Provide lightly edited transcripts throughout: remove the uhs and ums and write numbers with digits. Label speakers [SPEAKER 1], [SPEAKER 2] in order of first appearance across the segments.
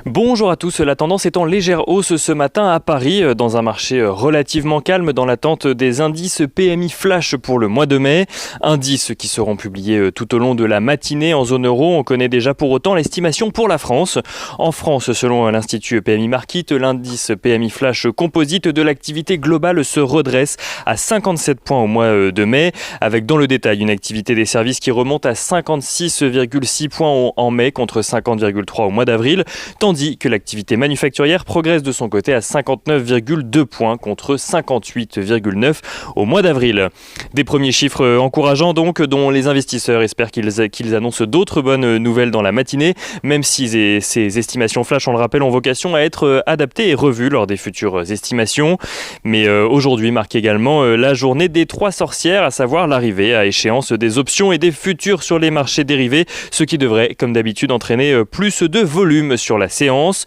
[SPEAKER 1] Bonjour à tous, la tendance est en légère hausse ce matin à Paris, dans un marché relativement calme dans l'attente des indices PMI flash pour le mois de mai. Indices qui seront publiés tout au long de la matinée en zone euro. On connaît déjà pour autant l'estimation pour la France. En France, selon l'Institut PMI Market, l'indice PMI flash composite de l'activité globale se redresse à 57 points au mois de mai, avec dans le détail une activité des services qui remonte à 56,6 points en mai contre 50,3 au mois d'avril, tandis que l'activité manufacturière progresse de son côté à 59,2 points contre 58,9 au mois d'avril. Des premiers chiffres encourageants donc, dont les investisseurs espèrent qu'ils annoncent d'autres bonnes nouvelles dans la matinée, même si ces estimations flash, on le rappelle, ont vocation à être adaptées et revues lors des futures estimations. Mais aujourd'hui marque également la journée des trois sorcières, à savoir l'arrivée à échéance des options et des futurs sur les marchés dérivés, ce qui devrait, comme d'habitude, entraîner plus de volume sur la séance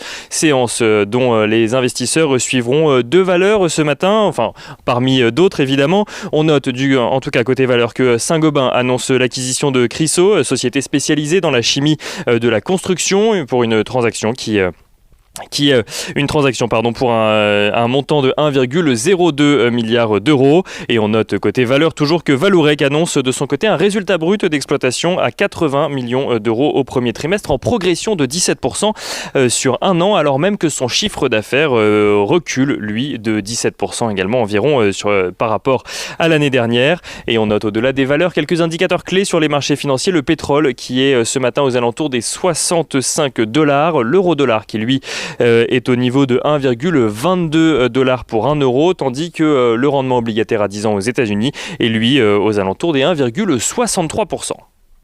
[SPEAKER 1] dont les investisseurs suivront deux valeurs ce matin, enfin parmi d'autres évidemment. On note en tout cas côté valeur que Saint-Gobain annonce l'acquisition de Chryso, société spécialisée dans la chimie de la construction, pour une transaction pour un montant de 1,02 milliard d'euros. Et on note côté valeur toujours que Vallourec annonce de son côté un résultat brut d'exploitation à 80 millions d'euros au premier trimestre, en progression de 17% sur un an, alors même que son chiffre d'affaires recule, lui, de 17% également environ par rapport à l'année dernière. Et on note au-delà des valeurs quelques indicateurs clés sur les marchés financiers. Le pétrole qui est ce matin aux alentours des $65, l'euro-dollar qui lui est au niveau de 1,22 $ pour 1 euro, tandis que le rendement obligataire à 10 ans aux États-Unis est lui aux alentours des 1,63%.